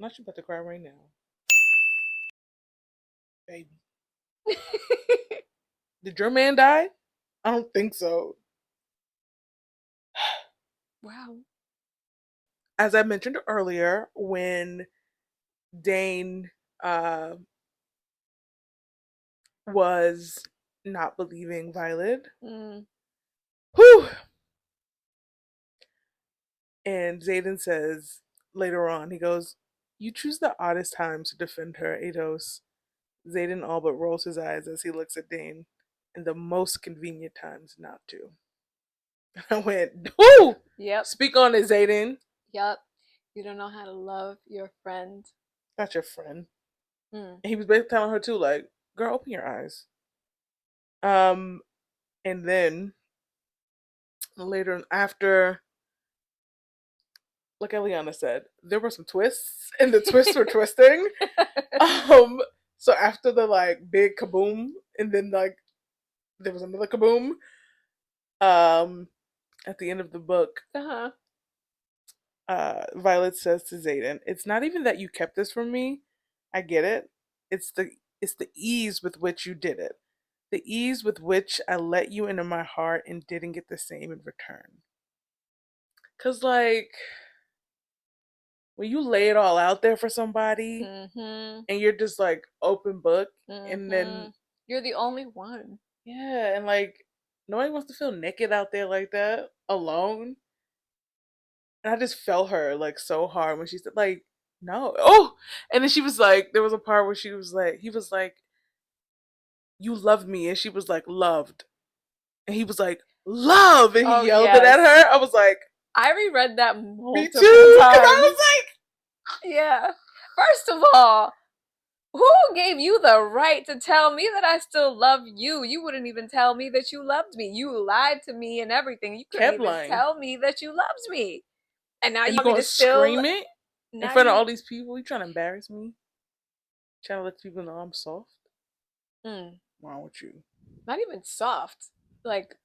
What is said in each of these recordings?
I'm not about to cry right now, baby. Did your man die? I don't think so. Wow. As I mentioned earlier, when Dane uh, was not believing Violet, Mm. whew, and Zayden says later on, he goes, "You choose the oddest times to defend her, Ados." Zayden all but rolls his eyes as he looks at Dane, and the most convenient times not to. I went, "Whoo! Yep. Speak on it, Zayden." Yep. You don't know how to love your friend. Not your friend. Mm. And he was basically telling her too, like, "Girl, open your eyes." Um, and then later after, like Eliana said, there were some twists, and the twists were twisting. Um, so after the like big kaboom, and then like there was another kaboom. Um, at the end of the book, Uh-huh. Violet says to Zayden, "It's not even that you kept this from me. I get it. It's the it's the ease with which you did it. The ease with which I let you into my heart and didn't get the same in return. Cause like when you lay it all out there for somebody Mm-hmm. and you're just like open book, and Mm-hmm. then You're the only one. yeah, and like nobody wants to feel naked out there like that alone." And I just felt her like so hard when she said like no. Oh, and then she was like, there was a part where she was like, he was like, "You loved me," and she was like, "Loved," and he was like, "Love," and he Oh, yelled it yes. at her. I was like, I reread that "Me multiple too," because I times. was like, Yeah. First of all, who gave you the right to tell me that I still love you? You wouldn't even tell me that you loved me. You lied to me and everything. You couldn't kept even lying, tell me that you loved me. And now and you you want me gonna to still, scream it in now front of you, all these people? You trying to embarrass me? Trying to let people know I'm soft? mm, What's wrong with you? not even soft. Like,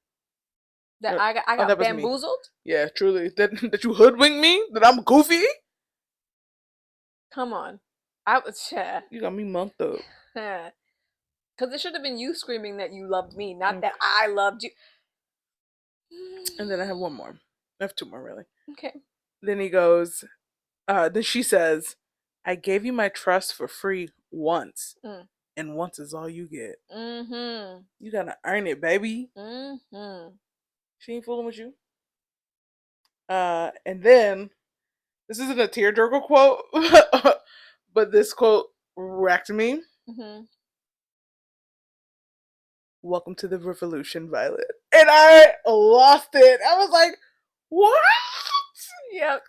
that Uh, I Oh, that got was me. bamboozled? Yeah, truly. That you hoodwink me? That I'm goofy? Come on. I was, yeah. You got me munked up. Because it should have been you screaming that you loved me, not that Okay. I loved you. And then I have one more. I have two more, really. Okay. Then he goes, then she says, "I gave you my trust for free once, Mm. and once is all you get. Mm-hmm. You gotta earn it, baby." Mm-hmm. She ain't fooling with you. And then, this isn't a tearjerker quote, but this quote wrecked me. Mm-hmm. "Welcome to the revolution, Violet." And I lost it. I was like, what? Yep.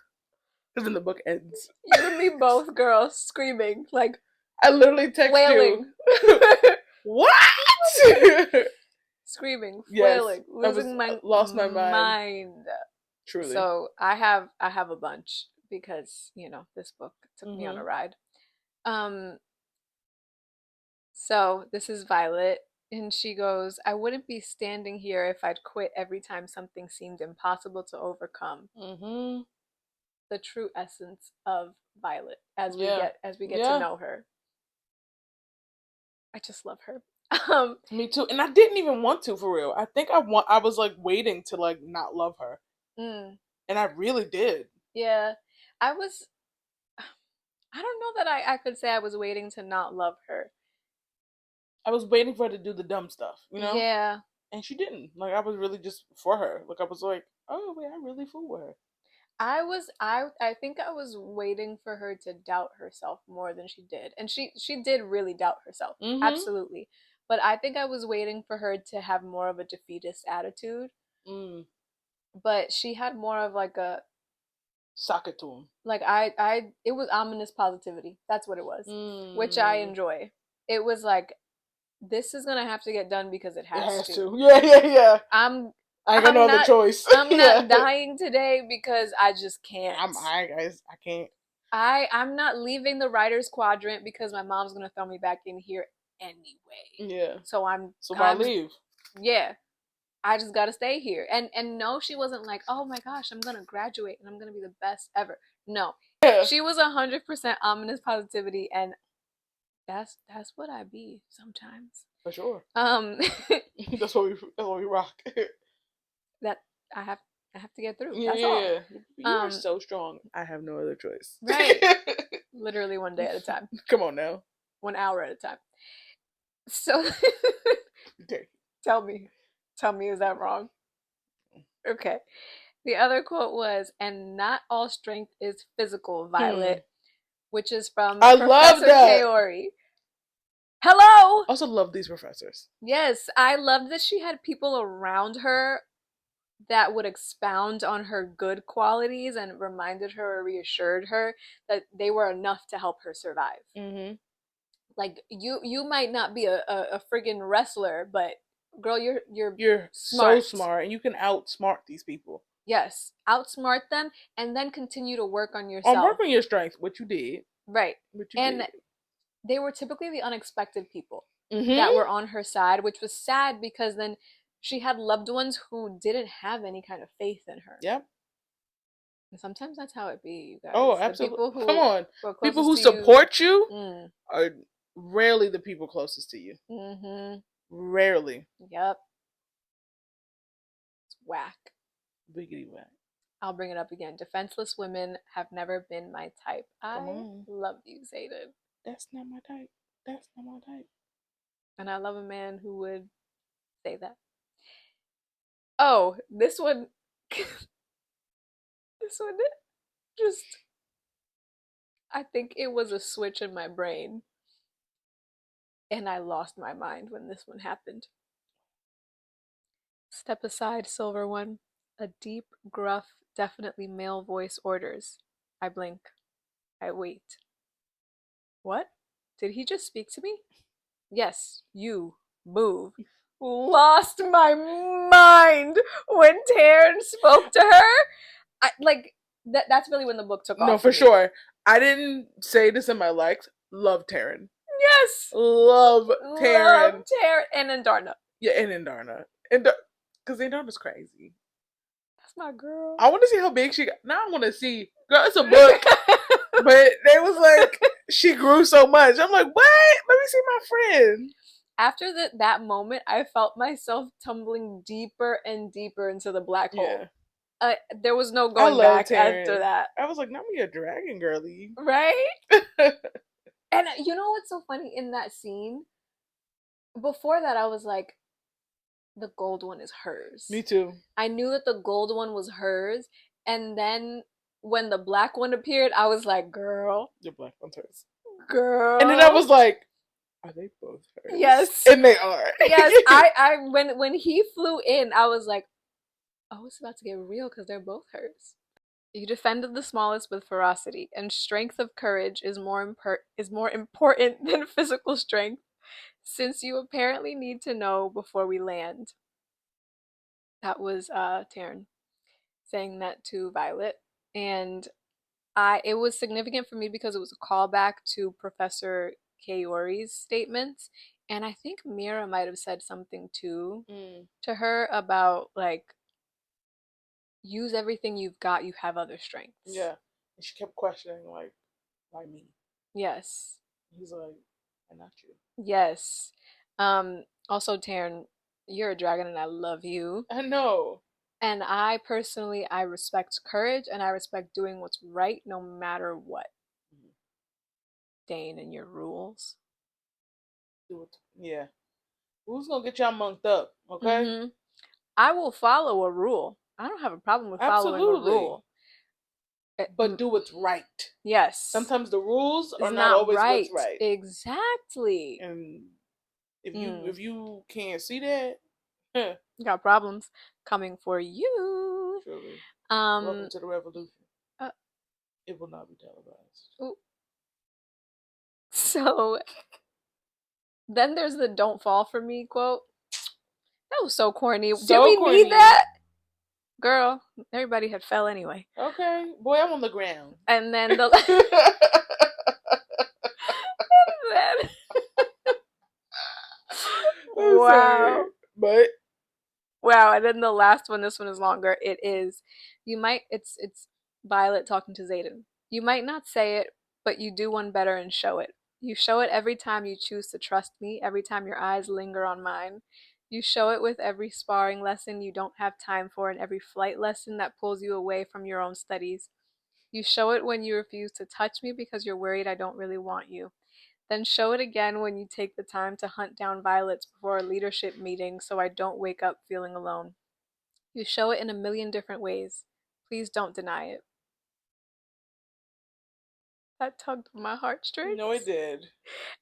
Because then the book ends. You and me both, girls, screaming, like I literally text you, flailing. what? Screaming, Yes, flailing, I was losing my lost my mind. mind. Truly. So I have a bunch because, this book took me on Hmm. a ride. Um, so this is Violet, and she goes, I wouldn't be standing here if I'd quit every time something seemed impossible to overcome. Hmm. The true essence of Violet as we Yeah. get to Yeah. know her. I just love her. Me too. And I didn't even want to, for real. I think I was like waiting to like not love her. mm, And I really did. yeah, I was. I don't know that I could say I was waiting to not love her. I was waiting for her to do the dumb stuff, you know? Yeah, And she didn't. Like I was really just for her. Like I was like, oh wait, I really fool with her. I think I was waiting for her to doubt herself more than she did. And she did really doubt herself. Mm-hmm. Absolutely. But I think I was waiting for her to have more of a defeatist attitude, Mm. but she had more of like a Sock it to him. like I it was ominous positivity. That's what it was, which I Mm. enjoy. It was like, this is going to have to get done because it It has has to. to. Yeah, yeah, yeah. I'm I ain't got no I'm other not choice. I'm Yeah. not dying today because I just can't. I guys, I can't. I'm not leaving the writer's quadrant because my mom's gonna throw me back in here anyway. Yeah. So I'm So why I'm leave? yeah, I just gotta stay here. And no, she wasn't like, oh my gosh, I'm gonna graduate and I'm gonna be the best ever. No. She was 100% ominous positivity, and that's what I be sometimes. For sure. Um, That's what we rock. that I have I have to get through. Yeah, That's yeah, all. yeah. You are Um, so strong. I have no other choice. right. Literally one day at a time, Come on now. 1 hour at a time. So Okay. tell me, is that wrong? Okay. The other quote was, "And not all strength is physical, Hmm. Violet," which is from I love Professor that. Kaori. Hello! Also love these professors. Yes, I loved that she had people around her that would expound on her good qualities and reminded her or reassured her that they were enough to help her survive. Mm-hmm. Like you might not be a friggin' wrestler, but girl, you're You're so smart. smart, and you can outsmart these people. Yes, outsmart them and then continue to work on Work yourself. on your strength, which you did. Right. Which you And did. they were typically the unexpected people that Mm-hmm. were on her side, which was sad because then she had loved ones who didn't have any kind of faith in her. Yep. And sometimes that's how it be, you Oh, guys. The absolutely. people Come on. who are People closest who to you. support you Mm, are rarely the people closest to you. mm-hmm. Rarely. Yep. It's whack. Biggity whack. I'll bring it up again. Defenseless women have never been my type. Come I on. love you, Zayden. That's not my type. That's not my type. And I love a man who would say that. Oh, this one. This one just. I think it was a switch in my brain. And I lost my mind when this one happened. Step aside, Silver One. A deep, gruff, definitely male voice orders. I blink. I wait. What? Did he just speak to me? Yes, you. Move. Lost my mind when Taryn spoke to her. That's really when the book took No, off for for me. sure. I didn't say this in my likes. Love Taryn. Yes. Love Taryn. Love Taryn and Indarna. Yeah, and Indarna. Because Indarna's crazy. That's my girl. I want to see how big she got. Now I want to see. Girl, it's a book. But they was like, she grew so much. I'm like, what? Let me see my friend. After that moment, I felt myself tumbling deeper and deeper into the black hole. There was no going back Taryn. after that. I was like, now I'm a dragon girly. Right? And you know what's so funny in that scene? Before that, I was like, the gold one is hers. Me too. I knew that the gold one was hers. And then when the black one appeared, I was like, girl. The black one's hers. Girl. And then I was like, are they both hers? Yes. And they are. Yes. When he flew in, I was like, oh, it's about to get real because they're both hers. You defended the smallest with ferocity, and strength of courage is more important than physical strength, since you apparently need to know before we land. That was Taryn saying that to Violet, and it was significant for me because it was a callback to Professor Kaori's statements, and I think Mira might have said something too to her about like, use everything you've got, you have other strengths. Yeah. And she kept questioning, like, why me? Yes. He's like, and not you. Yes. Also, Taryn, you're a dragon and I love you. I know. And I personally, I respect courage and I respect doing what's right no matter what. Dane and your rules. Yeah. Who's gonna get y'all monked up, okay? Mm-hmm. I will follow a rule. I don't have a problem with following a rule. But do what's right. Yes. Sometimes the rules are not always right. what's right. Exactly. And if you can't see that, you got problems coming for you. Truly. Welcome to the revolution. It will not be televised. Ooh. So then there's the "don't fall for me" quote. That was so corny. Did we need that? Girl, everybody had fell anyway. Okay. Boy, I'm on the ground. And then the wow. But wow, and then the last one, this one is longer. It's Violet talking to Zayden. You might not say it, but you do one better and show it. You show it every time you choose to trust me, every time your eyes linger on mine. You show it with every sparring lesson you don't have time for and every flight lesson that pulls you away from your own studies. You show it when you refuse to touch me because you're worried I don't really want you. Then show it again when you take the time to hunt down violets before a leadership meeting so I don't wake up feeling alone. You show it in a million different ways. Please don't deny it. That tugged on my No, it heartstrings. did.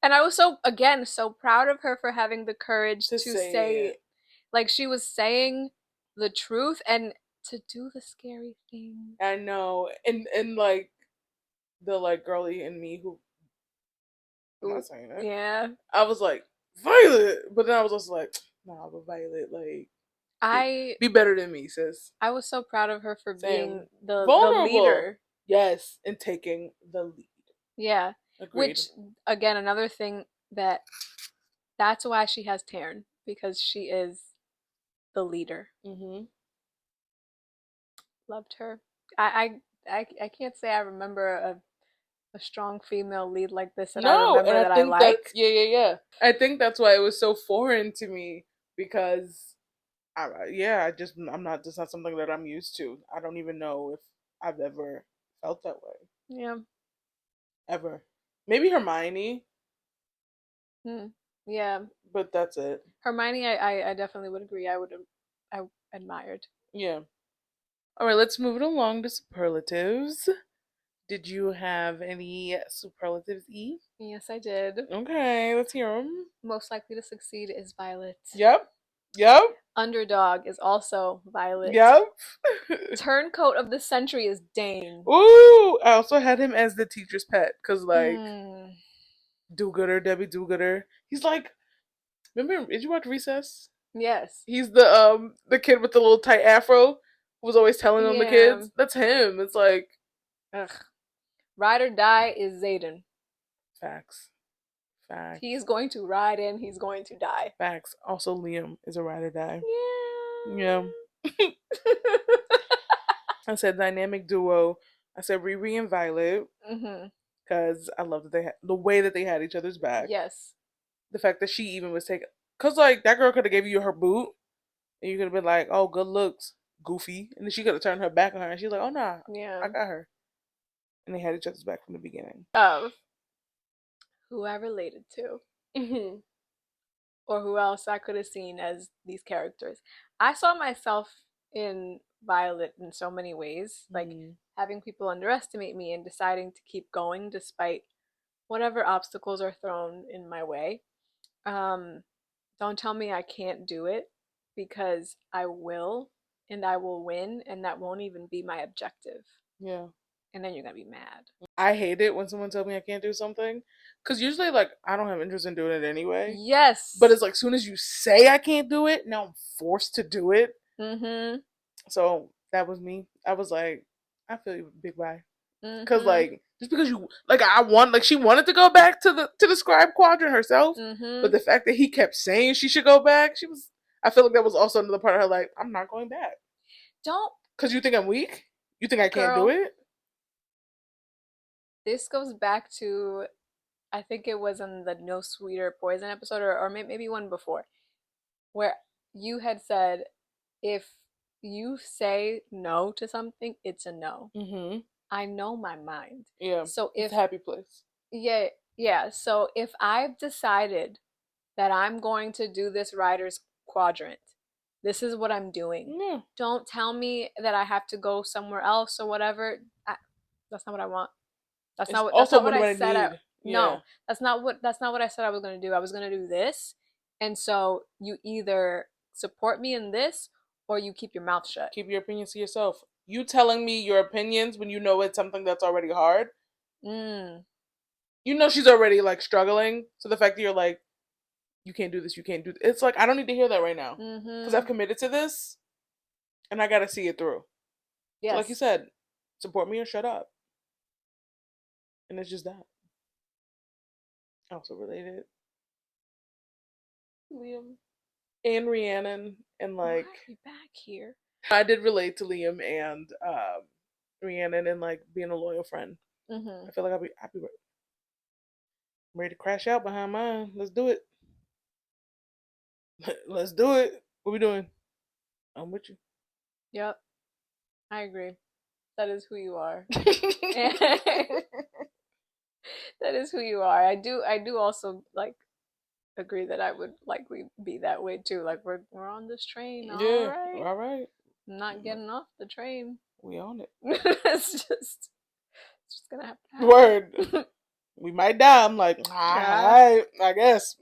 And I was so, again, so proud of her for having the courage To to say say, it. like, she was saying the truth and to do the scary thing. I know. And like the like girly in me who I'm Ooh, not saying it. yeah. I was like, Violet, but then I was also like, nah, but Violet, like be, I be better than me, sis. I was so proud of her for Same. being the Vulnerable. leader. Yes, and taking the lead. Yeah. Agreed. Which again, another thing that that's why she has Taryn because she is the leader. Mm-hmm. Loved her. I can't say I remember a strong female lead like this that I No, and remember I that I think that's liked. yeah. I think that's why it was so foreign to me because I'm not. That's not something that I'm used to. I don't even know if I've ever felt that way Yeah. ever. Maybe Hermione, Hmm. Yeah. but that's it. Hermione, I definitely would agree. I admired. Yeah. All right, let's move it along to superlatives. Did you have any superlatives, E? Yes, I did. Okay, let's hear them. Most likely to succeed is Violet. Yep. Yep. Underdog is also Violet. Yep. Turncoat of the century is Dane. Ooh, I also had him as the teacher's pet because, like, Mm, do-gooder, Debbie do-gooder. He's like, remember? Did you watch Recess? yes. He's the kid with the little tight afro who was always telling on the Yeah. kids. That's him. It's like Ugh. Ride or die is Zayden. facts, He's facts, going to ride and he's going to die. facts. Also, Liam is a ride or die. Yeah. Yeah. I said dynamic duo. I said Riri and Violet Mm-hmm. because I love that they had the way that they had each other's back. Yes. The fact that she even was taking, cause like that girl could have gave you her boot, and you could have been like, "Oh, good looks, goofy," and then she could have turned her back on her, and she's like, "Oh nah, Yeah. I got her," and they had each other's back from the beginning. Of who I related to, Mhm. or who else I could have seen as these characters. I saw myself in Violet in so many ways, like Mhm. having people underestimate me and deciding to keep going despite whatever obstacles are thrown in my way. Um, don't tell me I can't do it because I will and I will win, and that won't even be my objective. Yeah. And then you're gonna be mad. I hate it when someone tells me I can't do something, cause usually like I don't have interest in doing it anyway. But Yes. it's like soon as you say I can't do it, now I'm forced to do it. Mm-hmm. So that was me. I was like, I feel you, big bye. Cause Mm-hmm. like just because you like I want like she wanted to go back to the scribe quadrant herself, but Mm-hmm. the fact that he kept saying she should go back, she was. I feel like that was also another part of her like I'm not going back. Don't, Cause you think I'm weak? You think I can't do girl. it? This goes back to I think it was in the No Sweeter Poison episode, or maybe one before, where you had said if you say no to something, it's a no. Mm-hmm. I know my mind. Yeah. So It's a if happy place. yeah, yeah. So if I've decided that I'm going to do this writer's quadrant, this is what I'm doing. Yeah. Don't tell me that I have to go somewhere else or whatever. That's not what I want. It's That's also not what what I I said. need. Yeah. No, that's not what I said I was going to do. I was going to do this. And so you either support me in this or you keep your mouth shut. Keep your opinions to yourself. You telling me your opinions when you know it's something that's already hard. Mm. You know she's already like struggling. So the fact that you're like, you can't do this, you can't do this. It's like I don't need to hear that right now. Because I've Mhm. committed to this and I gotta see it through. So like you Yes. said, support me or shut up. And it's just that. I also related Liam and Rhiannon and Why like are we back here? I did relate to Liam and Rhiannon and like being a loyal friend. Mhm. I feel like I'll be ready to crash out behind mine. Let's do it. Let's do it. What we doing? I'm with you. Yep. I agree. That is who you are. That is who you are. I do also like agree that I would likely be that way too. Like we're on this train, all Yeah. right. All right. I'm not getting off the train. We on it. It's just gonna have to Word. happen. We might die. I'm like, Yeah. alright, I guess.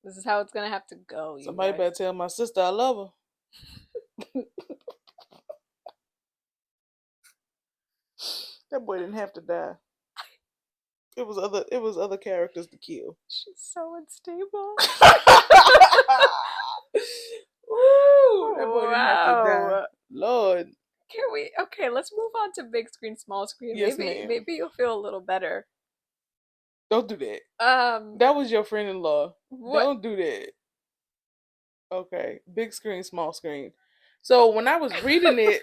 This is how it's gonna have to go, you Somebody guys. better tell my sister I love her. That boy didn't have to die. It was other characters to kill. She's so unstable. Ooh, that boy didn't have to die. Wow. Lord. Can we okay, let's move on to big screen, small screen. Yes, Maybe ma'am. maybe you'll feel a little better. Don't do that. Um That was your friend in law. what Don't do that. Okay. Big screen, small screen. So when I was reading it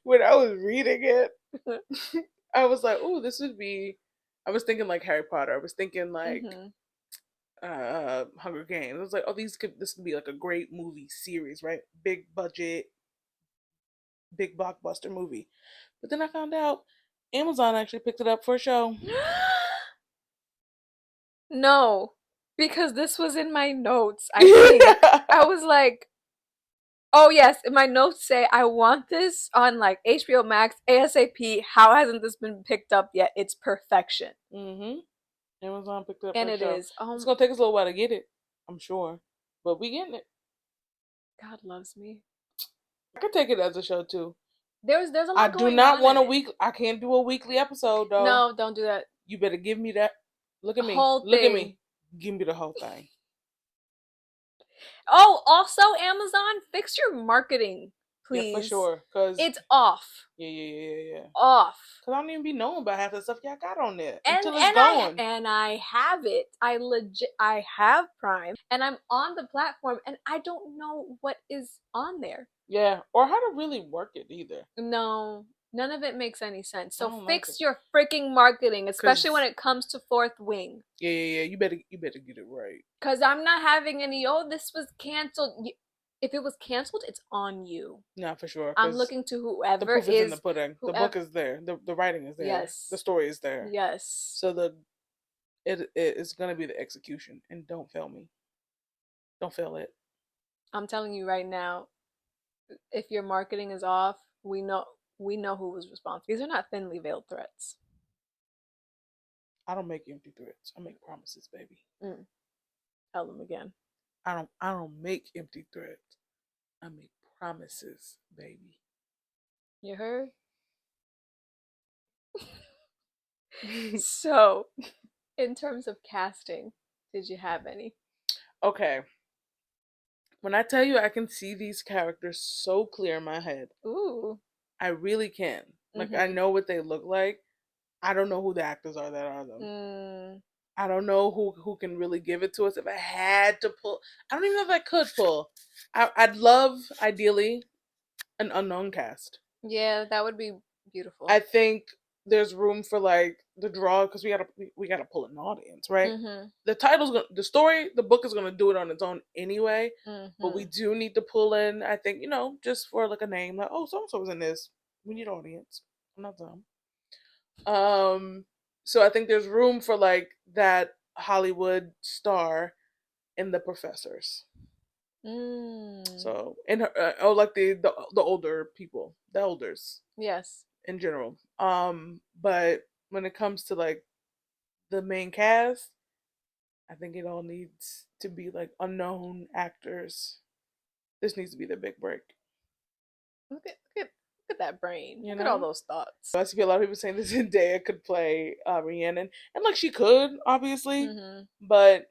when I was reading it, I was like, oh, this would be I was thinking like Harry Potter. I was thinking like Mhm. Hunger Games. I was like, oh, this could be like a great movie series, right? Big budget, big blockbuster movie. But then I found out Amazon actually picked it up for a show. No, because this was in my notes, I think. I was like, oh yes, my notes say I want this on like HBO Max ASAP. How hasn't this been picked up yet? It's perfection. Mhm. Amazon picked it up for And a it show. is. It's gonna take us a little while to get it, I'm sure, but we getting it. God loves me. I could take it as a show too. There's a I lot do going not on want in a it. week. I can't do a weekly episode though. No, don't do that. You better give me that. Look at me. Whole Look at thing. me. Give me the whole thing. Oh, also Amazon, fix your marketing, Yeah, for please. sure. Cause It's off. yeah. Off. Cause I don't even be knowing about half the stuff y'all got on there and until it's and I gone. and I have it. I have Prime and I'm on the platform and I don't know what is on there. Yeah, or how to really work it either. No, none of it makes any sense. I So don't like it. fix your freaking marketing, especially when Cause it comes to Fourth Wing. yeah. You better get it right. Cuz I'm not having any oh this was canceled. If it was canceled, it's on you. Nah, for sure. I'm Cause looking to the whoever proof is in the is pudding. The book whoever is there. The writing is there. The yes. story is there. Yes. So it is gonna be the execution. And don't fail me. Don't fail it. I'm telling you right now, if your marketing is off, we know who was responsible. These are not thinly veiled threats. I don't make empty threats. I make promises, baby. Mm, tell them again. I don't make empty threats. I make promises, baby. You heard? So, in terms of casting, did you have any? Okay. When I tell you I can see these characters so clear in my head, Ooh. I really can. Like I Mm-hmm. know what they look like. I don't know who the actors are that are them. Mm, I don't know who can really give it to us. If I had to pull, I don't even know if I could pull. I'd love ideally an unknown cast. yeah, that would be I beautiful. think there's room for like the draw because we gotta pull an audience, right? Mm-hmm. The story, the book is gonna do it on its own anyway. But Mm-hmm. we do need to pull in. I think just for like a name, like oh, so and so was in this. We need audience. I'm not dumb. Um, so I think there's room for like that Hollywood star in the professors. Mm. So in her, like the older people, the elders Yes. in general. But when it comes to like the main cast, I think it all needs to be like unknown actors. This needs to be the big break. Look at that brain. You Look at all know, those thoughts. I see a lot of people saying that Zendaya could play Rhiannon, and like she could obviously, Mm-hmm. but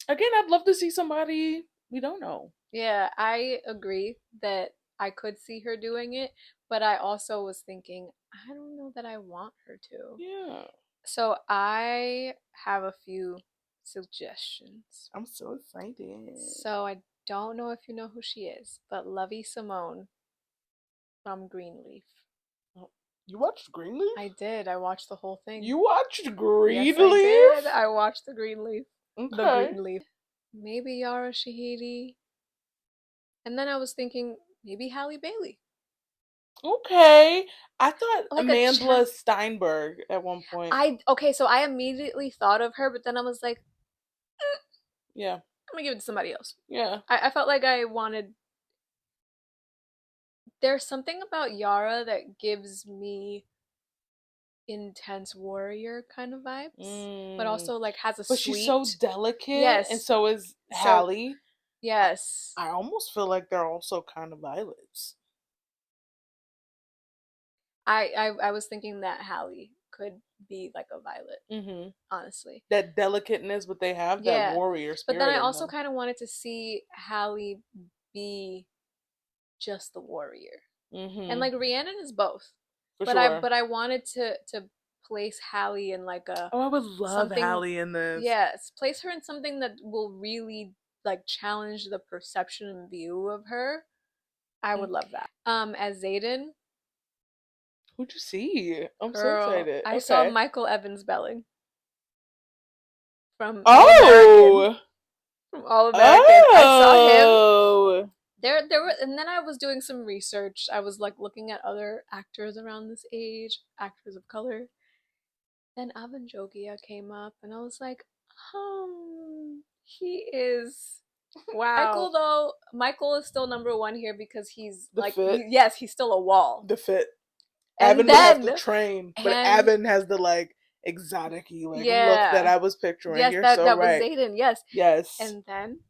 again, I'd love to see somebody we don't know. Yeah, I agree that I could see her doing it, but I also was thinking, I don't know that I want her to. Yeah, So I have a few suggestions. I'm so excited. So I don't know if you know who she is, but Lovey Simone from Greenleaf. Oh, You watched Greenleaf? I did. I watched the whole thing. You watched Yes, I did. Greenleaf? I watched the Greenleaf. The Okay. Greenleaf. Maybe Yara Shahidi. And then I was thinking maybe Halle Bailey. Okay. I thought Like a Amandla Steinberg at one point. okay, so I immediately thought of her, but then I was like, Yeah. I'm gonna give it to somebody else. Yeah. I felt like I wanted there's something about Yara that gives me intense warrior kind of vibes, but Mm. also like has a But she's so sweet. delicate, and Yes. so is So Hallie. yes. I almost feel like they're also kind of violets. I was thinking that Hallie could be like a violet, Mm-hmm. honestly. That delicateness, but they have that Yeah. warrior But then spirit I in also them. kind of wanted to see Hallie be just the warrior. And Mm-hmm. like Rhiannon is both. For But I sure. but I wanted to place Hallie in like a Oh, I would love something, Hallie in this. yes, place her in something that will really like challenge the perception and view of her. I would love that. As Zayden, Who'd you see? I'm so girl, excited. I saw Okay. Michael Evans Belling from All American. Oh! From All American. I saw him. Oh! There were, and then I was doing some research. I was like looking at other actors around this age, actors of color. Then Avan Jogia came up, and I was like, he is. Wow. Michael, though, Michael is still number one here because he's The like, fit. yes, he's still a wall. The fit. And Avon would have to then, train, but and Avon has the like exotic-y like look that yeah, I was picturing. yes, You're that so that was right. Zayden, yes. Yes. And then,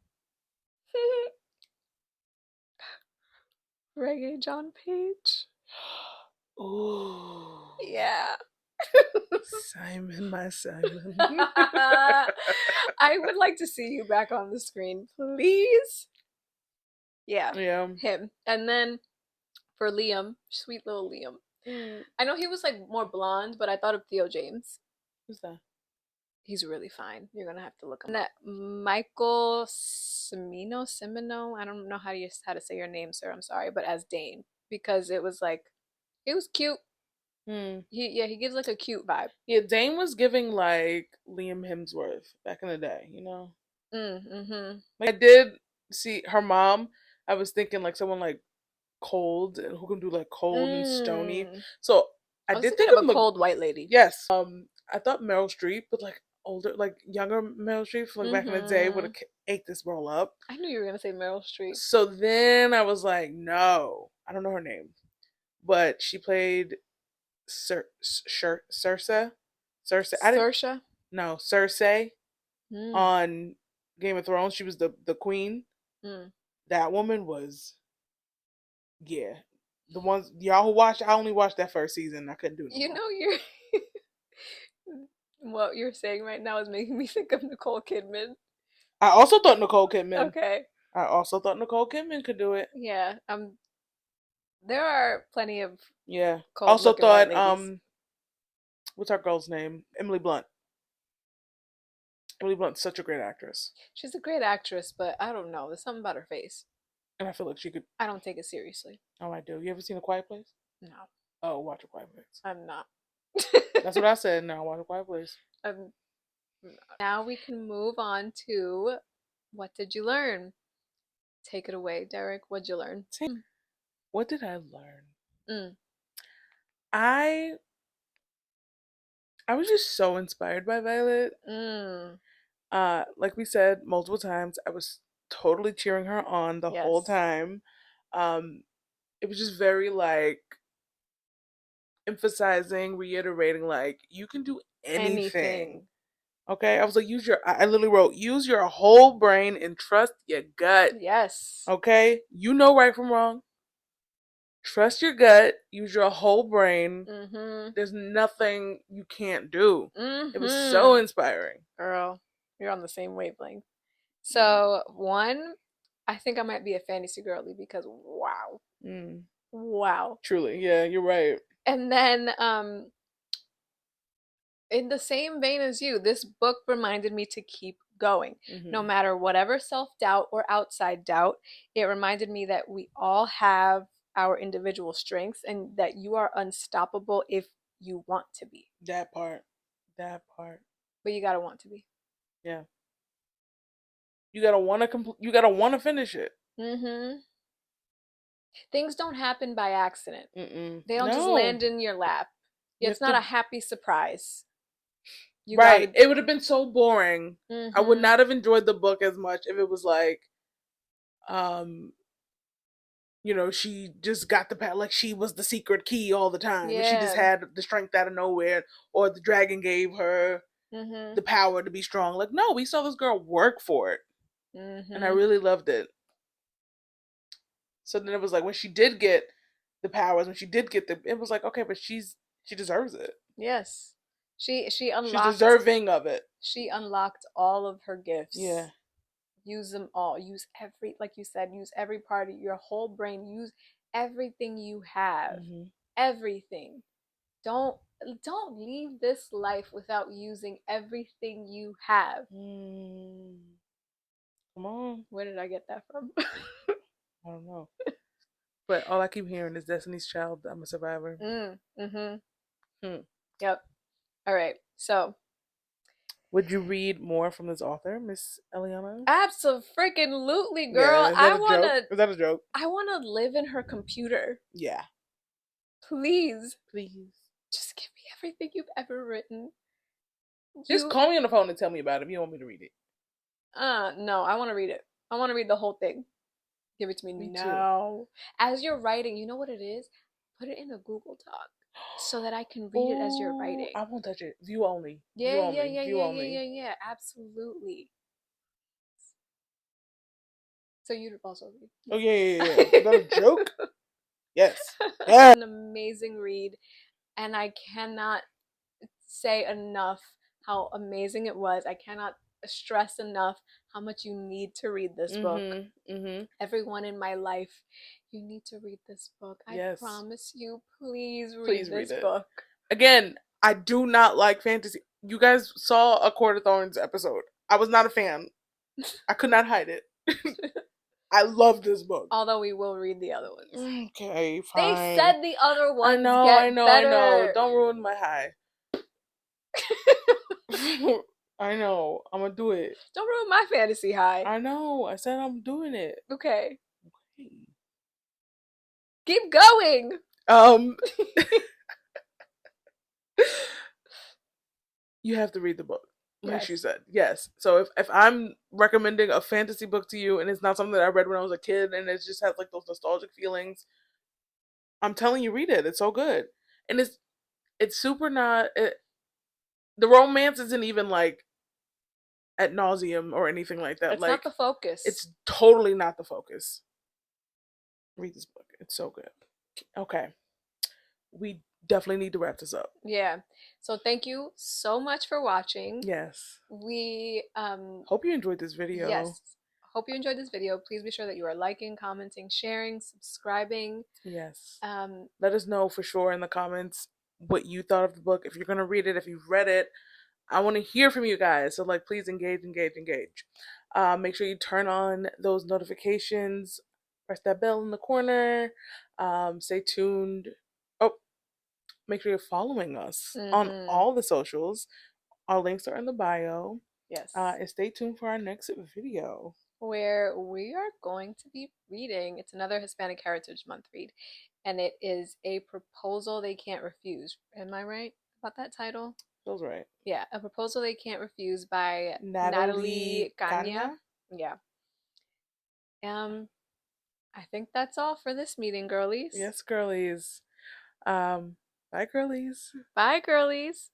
Reggae John Page. Ooh. Yeah. Simon, my Simon. I would like to see you back on the screen, please. Yeah, Yeah. him. And then for Liam, sweet little Liam. Mm. I know he was like more blonde, but I thought of Theo James. Who's that? He's really fine. You're gonna have to look him up. Michael Cimino. I don't know how to say your name, sir. I'm sorry, but as Dane because it was like it was cute. Hmm. He gives like a cute vibe. Yeah, Dane was giving like Liam Hemsworth back in the day, you know? Mm-hmm. Like I did see her mom. I was thinking like someone like cold and who can do like cold and stony. Mm. So I I was did thinking think of of a cold white lady. yes. I thought Meryl Streep, but like older, like younger Meryl Streep, like back in the day, would Mm-hmm. have ate this role up. I knew you were gonna say Meryl Streep. So then I was like, no, I don't know her name, but she played Cersei. I didn't. Saoirse. No, Cersei Mm. on Game of Thrones. She was the queen. Mm. That woman was, yeah. The ones y'all who watched, I only watched that first season. I couldn't do no You more. know you're what you're saying right now is making me think of Nicole Kidman. I also thought Nicole Kidman. Okay. I also thought Nicole Kidman could do it. Yeah. There are plenty of Yeah. cold Also looking white thought ladies. what's our girl's name? Emily Blunt. Emily Blunt's such a great actress, She's a great actress, but I don't know. There's something about her face. and I feel like she could. I don't take it seriously. Oh, I do. You ever seen A Quiet Place? No, Oh, watch A Quiet Place. I'm not. That's what I said. Now watch A Quiet Place. I'm not. Now we can move on to what did you learn? Take it away, Derek. What'd you learn? What did I learn? Mm. I I was just so inspired by Violet. Mm. Like we said multiple times, I was totally cheering her on the whole Yes. time. Um, it was just very like emphasizing, reiterating, like you can do anything. Anything. Okay, I was like, use your. I literally wrote, use your whole brain and trust your gut. Yes. Okay, you know right from wrong. Trust your gut. Use your whole brain. Mm-hmm. There's nothing you can't do. It was so Mm-hmm. inspiring. Girl, you're on the same wavelength. So, one, I think I might be a fantasy girly because wow. Mm. Wow. Truly, yeah, you're right. And then in the same vein as you, this book reminded me to keep going. No matter whatever self-doubt or outside doubt, it reminded me that we all have our individual strengths and that you are unstoppable if you want to be. That part. That part. But you gotta want to be. Yeah. You gotta want to you gotta want to finish it. Mm-hmm. Things don't happen by accident. Mm-mm. They don't just No. land in your lap. You It's have not a to. happy surprise. You Right. gotta. It would have been so boring. I would Mm-hmm. not have enjoyed the book as much if it was like, um, she just got the power, like she was the secret key all the time, and she just Yeah. had the strength out of nowhere, or the dragon gave her Mm-hmm. the power to be strong. Like, no, we saw this girl work for it, and I Mm-hmm. really loved it. So then it was like when she did get the powers, when she did get it was like, okay, but she deserves it. Yes. She She's unlocked deserving of it. she unlocked all of her Yeah. gifts. Use them all. Use every, like you said, use every part of your whole brain. Use everything you have. Mm-hmm. Everything. Don't don't leave this life without using everything you have. Come on. Where did I get that from? I don't know. But all I keep hearing is Destiny's Child, I'm a survivor. Mm-hmm. Hmm. Yep. All right. So, Would you read more from this author, Miss Eliana? absolutely, girl. Yeah, is that a joke? Is that a joke? I wanna live in her computer. Yeah. Please. Please. Just give me everything you've ever written. Just You call me on the phone and tell me about it if you want me to read it. no, I wanna read it. I wanna read the whole thing. Give it to me Me too. now. As you're writing, you know what it is? Put it in a Google Doc so that I can read it as you're Oh, writing. I won't touch it. View only. View Yeah, yeah, only. yeah, View yeah, yeah, only. yeah, yeah. Absolutely. So you'd also read. Oh yeah, yeah, yeah. Is that a joke? Yes. It's Yeah. an amazing read, and I cannot say enough how amazing it was. I cannot stress enough how much you need to read this book. Everyone in my life, you need to read this book. I Yes. promise you. Please Please read read this it. book. Again, I do not like fantasy. You guys saw a Court of Thorns episode. I was not a fan. I could not hide it. I love this book. Although we will read the other ones. Okay, They fine. said the other ones I get know. better. Don't ruin my high. I know. I'm gonna do it. Don't ruin my fantasy high. I know. I said I'm doing it. Okay. Okay. Keep going. You have to read the book. Like Yes. she said. Yes. So if I'm recommending a fantasy book to you and it's not something that I read when I was a kid and it just has like those nostalgic feelings, I'm telling you, read it. It's so good. And it's super not the romance isn't even like at nauseum or anything like that. It's Like not the focus. it's totally not the focus. Read this book. It's so good. Okay. We definitely need to wrap this up. Yeah. So thank you so much for watching. Yes. We Hope you enjoyed this video. yes. Hope you enjoyed this video. Please be sure that you are liking, commenting, sharing, subscribing. Yes. Um Let us know for sure in the comments what you thought of the book. If you're gonna read it, if you've read it, I want to hear from you guys. So like, please engage. Make sure you turn on those notifications. Press that bell in the corner. Stay tuned. Oh, make sure you're following us on all the socials. Our links are in the bio. yes. And stay tuned for our next video. Where we are going to be reading, it's another Hispanic Heritage Month read, and it is A Proposal They Can't Refuse. Am I right about that title? Feels right. Yeah, A Proposal They Can't Refuse by Natalie Caña. Yeah. I think that's all for this meeting, girlies. Yes, girlies. Bye, girlies. Bye, girlies.